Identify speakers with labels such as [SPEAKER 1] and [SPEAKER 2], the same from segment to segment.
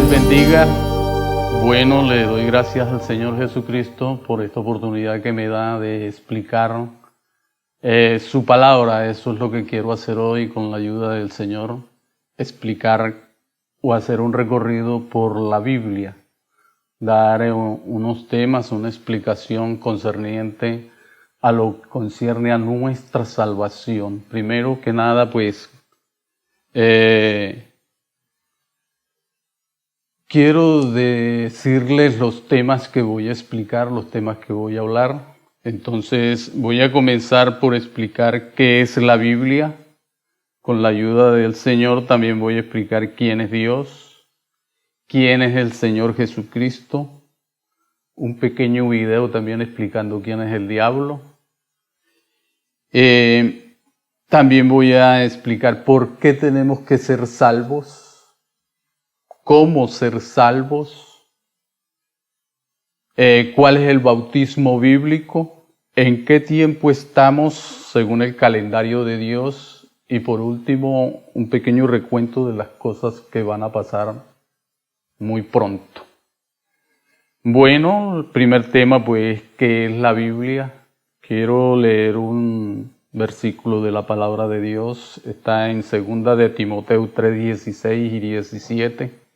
[SPEAKER 1] les bendiga. Bueno, le doy gracias al Señor Jesucristo por esta oportunidad que me da de explicar su palabra. Eso es lo que quiero hacer hoy con la ayuda del Señor, explicar o hacer un recorrido por la Biblia, dar unos temas, una explicación concerniente a lo que concierne a nuestra salvación. Primero que nada, pues, quiero decirles los temas que voy a explicar, los temas que voy a hablar. Entonces voy a comenzar por explicar qué es la Biblia. Con la ayuda del Señor también voy a explicar quién es Dios, quién es el Señor Jesucristo, un pequeño video también explicando quién es el diablo. También voy a explicar por qué tenemos que ser salvos, cómo ser salvos, cuál es el bautismo bíblico, en qué tiempo estamos según el calendario de Dios y por último un pequeño recuento de las cosas que van a pasar muy pronto. Bueno, el primer tema pues, ¿qué es la Biblia? Quiero leer un versículo de la palabra de Dios. Está en 2 de Timoteo 3, 16 y 17.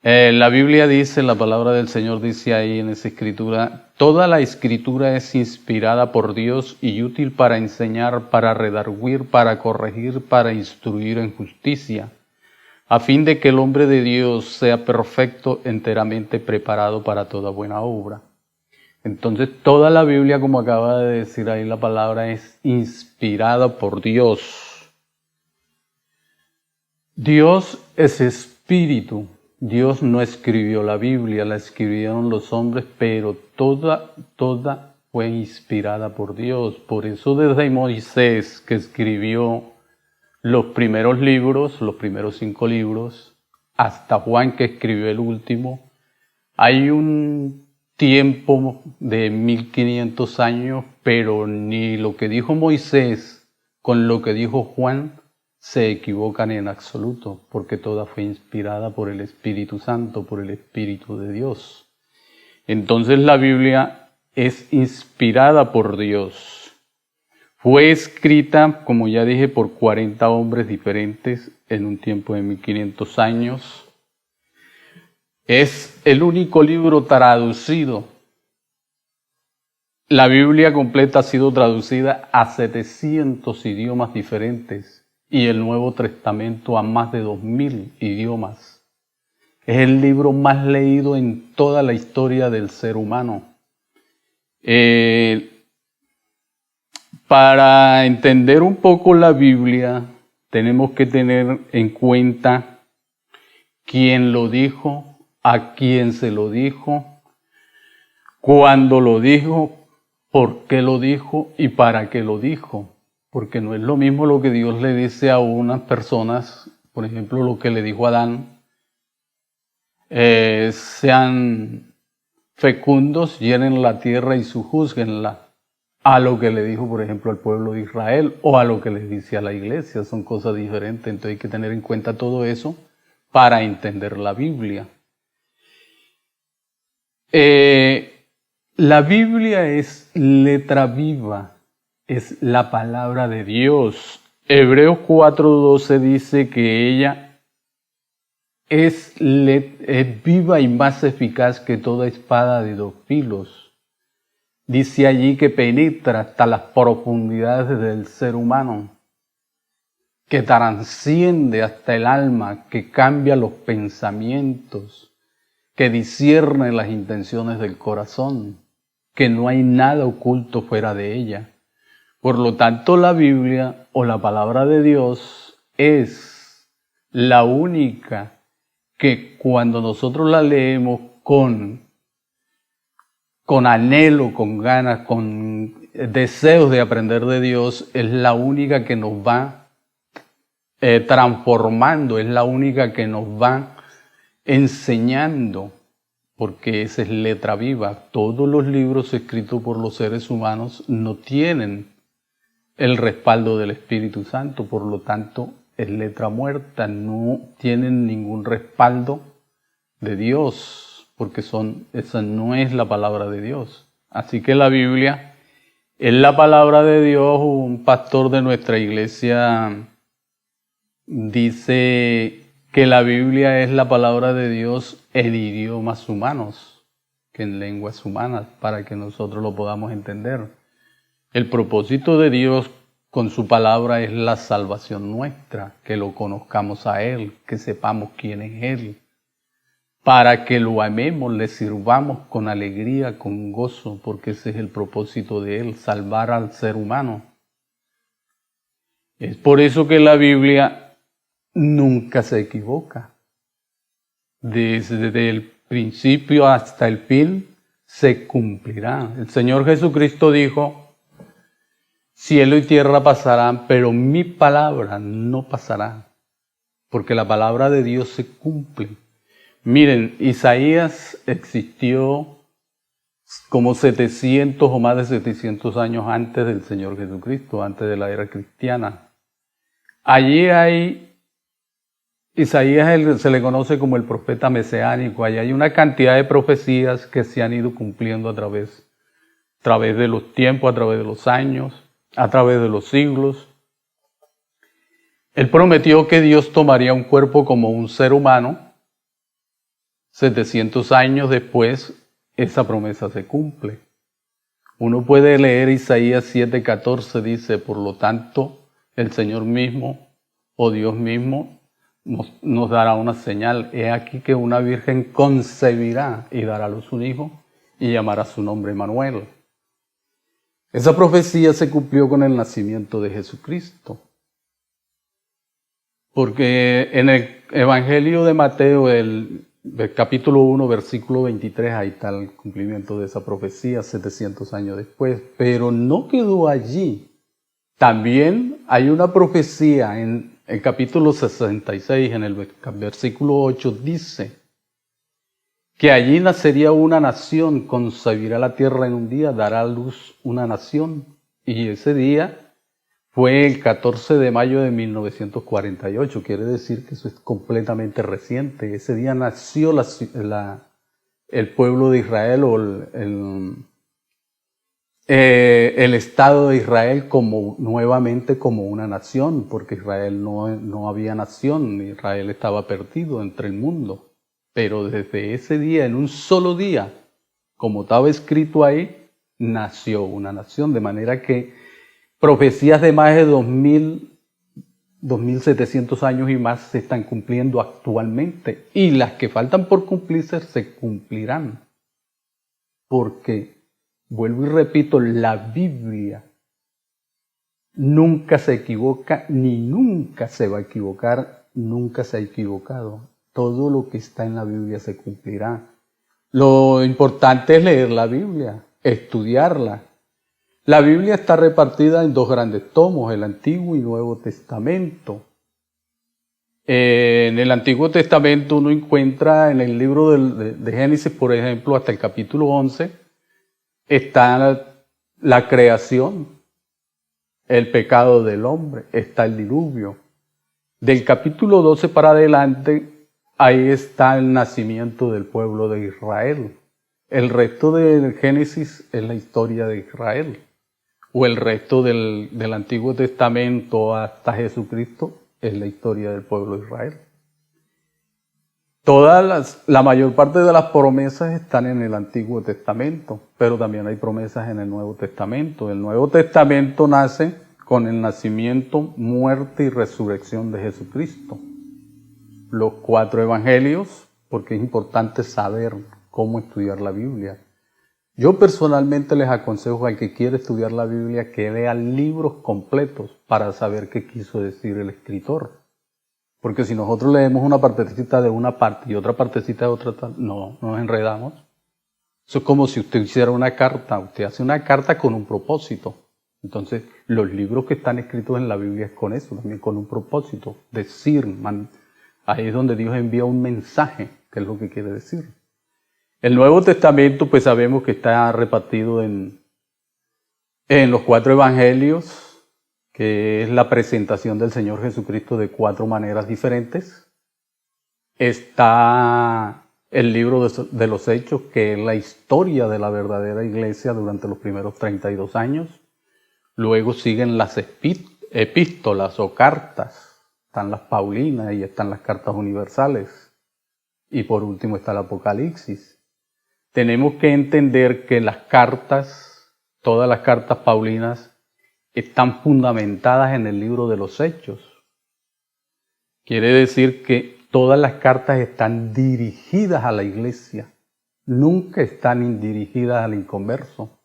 [SPEAKER 1] La Biblia dice, la palabra del Señor dice ahí en esa escritura: toda la escritura es inspirada por Dios y útil para enseñar, para redarguir, para corregir, para instruir en justicia, a fin de que el hombre de Dios sea perfecto, enteramente preparado para toda buena obra. Entonces, toda la Biblia, como acaba de decir ahí la palabra, es inspirada por Dios. Dios es espíritu. Dios no escribió la Biblia, la escribieron los hombres, pero toda fue inspirada por Dios. Por eso desde Moisés, que escribió los primeros libros, los primeros 5 libros, hasta Juan, que escribió el último, hay un tiempo de 1500 años, pero ni lo que dijo Moisés con lo que dijo Juan se equivocan en absoluto, porque toda fue inspirada por el Espíritu Santo, por el Espíritu de Dios. Entonces la Biblia es inspirada por Dios. Fue escrita, como ya dije, por 40 hombres diferentes en un tiempo de 1500 años. Es el único libro traducido. La Biblia completa ha sido traducida a 700 idiomas diferentes y el Nuevo Testamento a más de 2000 idiomas. Es el libro más leído en toda la historia del ser humano. Para entender un poco la Biblia, tenemos que tener en cuenta quién lo dijo, a quién se lo dijo, cuándo lo dijo, por qué lo dijo y para qué lo dijo. Porque no es lo mismo lo que Dios le dice a unas personas, por ejemplo, lo que le dijo a Adán: sean fecundos, llenen la tierra y sujúzguenla, a lo que le dijo, por ejemplo, al pueblo de Israel o a lo que le dice a la iglesia. Son cosas diferentes, entonces hay que tener en cuenta todo eso para entender la Biblia. La Biblia es letra viva, es la palabra de Dios. Hebreos 4:12 dice que ella es viva y más eficaz que toda espada de 2 filos. Dice allí que penetra hasta las profundidades del ser humano, que trasciende hasta el alma, que cambia los pensamientos, que discierne las intenciones del corazón, que no hay nada oculto fuera de ella. Por lo tanto, la Biblia o la palabra de Dios es la única que cuando nosotros la leemos con anhelo, con ganas, con deseos de aprender de Dios, es la única que nos va transformando, es la única que nos va enseñando, porque esa es letra viva. Todos los libros escritos por los seres humanos no tienen el respaldo del Espíritu Santo, por lo tanto es letra muerta, no tienen ningún respaldo de Dios, porque esa no es la palabra de Dios. Así que la Biblia es la palabra de Dios. Un pastor de nuestra iglesia dice que la Biblia es la palabra de Dios en idiomas humanos, que en lenguas humanas, para que nosotros lo podamos entender. El propósito de Dios con su palabra es la salvación nuestra, que lo conozcamos a Él, que sepamos quién es Él, para que lo amemos, le sirvamos con alegría, con gozo, porque ese es el propósito de Él, salvar al ser humano. Es por eso que la Biblia nunca se equivoca. Desde el principio hasta el fin se cumplirá. El Señor Jesucristo dijo: cielo y tierra pasarán, pero mi palabra no pasará, porque la palabra de Dios se cumple. Miren, Isaías existió como 700 o más de 700 años antes del Señor Jesucristo, antes de la era cristiana. Allí Isaías se le conoce como el profeta mesiánico. Allí hay una cantidad de profecías que se han ido cumpliendo a través de los tiempos, a través de los años, a través de los siglos. Él prometió que Dios tomaría un cuerpo como un ser humano. 700 años después, esa promesa se cumple. Uno puede leer Isaías 7:14, dice: por lo tanto, el Señor mismo, o Dios mismo, nos dará una señal. He aquí que una virgen concebirá y dará a luz un hijo, y llamará su nombre Emmanuel. Esa profecía se cumplió con el nacimiento de Jesucristo. Porque en el Evangelio de Mateo, el capítulo 1, versículo 23, ahí está el cumplimiento de esa profecía 700 años después. Pero no quedó allí. También hay una profecía en el capítulo 66, en el versículo 8, dice que allí nacería una nación, concebirá la tierra en un día, dará a luz una nación. Y ese día fue el 14 de mayo de 1948, quiere decir que eso es completamente reciente. Ese día nació el pueblo de Israel, o el Estado de Israel nuevamente como una nación, porque Israel no había nación, Israel estaba perdido entre el mundo. Pero desde ese día, en un solo día, como estaba escrito ahí, nació una nación, de manera que profecías de más de 2.700 años y más se están cumpliendo actualmente. Y las que faltan por cumplirse se cumplirán. Porque, vuelvo y repito, la Biblia nunca se equivoca ni nunca se va a equivocar, nunca se ha equivocado. Todo lo que está en la Biblia se cumplirá. Lo importante es leer la Biblia, estudiarla. La Biblia está repartida en dos grandes tomos, el Antiguo y Nuevo Testamento. En el Antiguo Testamento uno encuentra en el libro de Génesis, por ejemplo, hasta el capítulo 11, está la creación, el pecado del hombre, está el diluvio. Del capítulo 12 para adelante, ahí está el nacimiento del pueblo de Israel. El resto de Génesis es la historia de Israel. O el resto del Antiguo Testamento hasta Jesucristo es la historia del pueblo de Israel. La mayor parte de las promesas están en el Antiguo Testamento, pero también hay promesas en el Nuevo Testamento. El Nuevo Testamento nace con el nacimiento, muerte y resurrección de Jesucristo. Los 4 evangelios, porque es importante saber cómo estudiar la Biblia. Yo personalmente les aconsejo al que quiere estudiar la Biblia que lea libros completos para saber qué quiso decir el escritor. Porque si nosotros leemos una partecita de una parte y otra partecita de otra, no nos enredamos. Eso es como si usted hiciera una carta. Usted hace una carta con un propósito. Entonces, los libros que están escritos en la Biblia es con eso, también con un propósito. Ahí es donde Dios envía un mensaje, que es lo que quiere decir. El Nuevo Testamento, pues sabemos que está repartido en los 4 evangelios, que es la presentación del Señor Jesucristo de 4 maneras diferentes. Está el libro de los Hechos, que es la historia de la verdadera iglesia durante los primeros 32 años. Luego siguen las epístolas o cartas. Están las Paulinas y están las cartas universales. Y por último está el Apocalipsis. Tenemos que entender que las cartas, todas las cartas paulinas, están fundamentadas en el libro de los Hechos. Quiere decir que todas las cartas están dirigidas a la iglesia. Nunca están dirigidas al inconverso,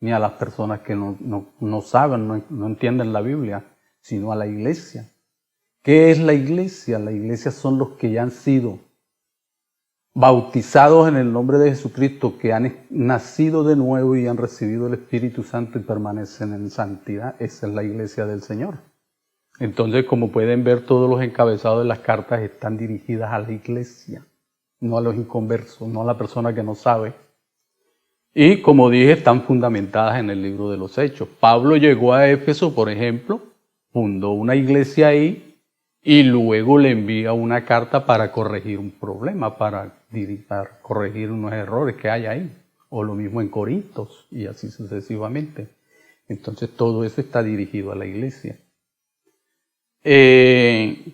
[SPEAKER 1] ni a las personas que no saben, no entienden la Biblia, sino a la iglesia. ¿Qué es la iglesia? La iglesia son los que ya han sido bautizados en el nombre de Jesucristo, que han nacido de nuevo y han recibido el Espíritu Santo y permanecen en santidad. Esa es la iglesia del Señor. Entonces, como pueden ver, todos los encabezados de las cartas están dirigidas a la iglesia, no a los inconversos, no a la persona que no sabe. Y como dije, están fundamentadas en el libro de los Hechos. Pablo llegó a Éfeso, por ejemplo, fundó una iglesia ahí y luego le envía una carta para corregir un problema, para corregir unos errores que hay ahí. O lo mismo en Corintios y así sucesivamente. Entonces todo eso está dirigido a la iglesia. Es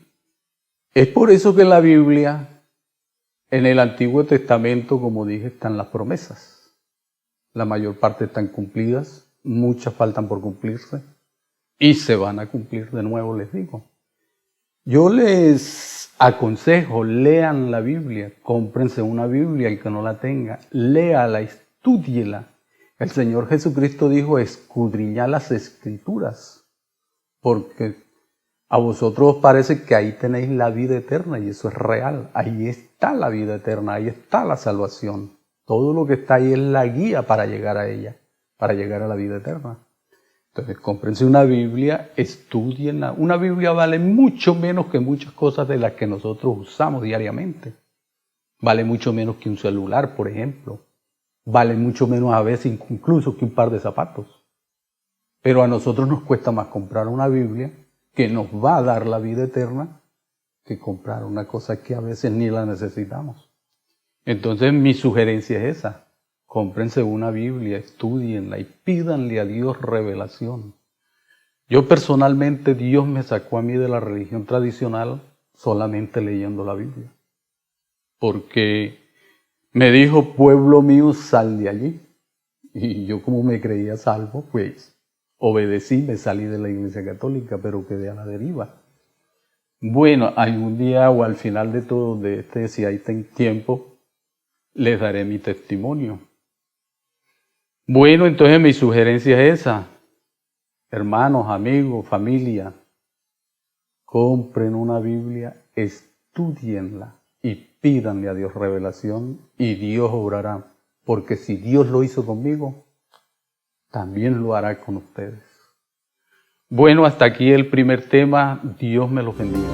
[SPEAKER 1] por eso que en la Biblia, en el Antiguo Testamento, como dije, están las promesas. La mayor parte están cumplidas, muchas faltan por cumplirse y se van a cumplir, de nuevo les digo. Yo les aconsejo, lean la Biblia, cómprense una Biblia, el que no la tenga, léala, estúdiela. El Señor Jesucristo dijo, escudriñad las Escrituras, porque a vosotros os parece que ahí tenéis la vida eterna y eso es real. Ahí está la vida eterna, ahí está la salvación. Todo lo que está ahí es la guía para llegar a ella, para llegar a la vida eterna. Entonces, cómprense una Biblia, estudienla. Una Biblia vale mucho menos que muchas cosas de las que nosotros usamos diariamente. Vale mucho menos que un celular, por ejemplo. Vale mucho menos a veces incluso que un par de zapatos. Pero a nosotros nos cuesta más comprar una Biblia que nos va a dar la vida eterna que comprar una cosa que a veces ni la necesitamos. Entonces mi sugerencia es esa. Cómprense una Biblia, estudienla y pídanle a Dios revelación. Yo personalmente, Dios me sacó a mí de la religión tradicional solamente leyendo la Biblia. Porque me dijo, pueblo mío, sal de allí. Y yo, como me creía salvo, pues obedecí, me salí de la Iglesia Católica, pero quedé a la deriva. Bueno, algún día o al final de todo, si hay tiempo, les daré mi testimonio. Bueno, entonces mi sugerencia es esa. Hermanos, amigos, familia, compren una Biblia, estudienla y pídanle a Dios revelación y Dios obrará. Porque si Dios lo hizo conmigo, también lo hará con ustedes. Bueno, hasta aquí el primer tema. Dios me los bendiga.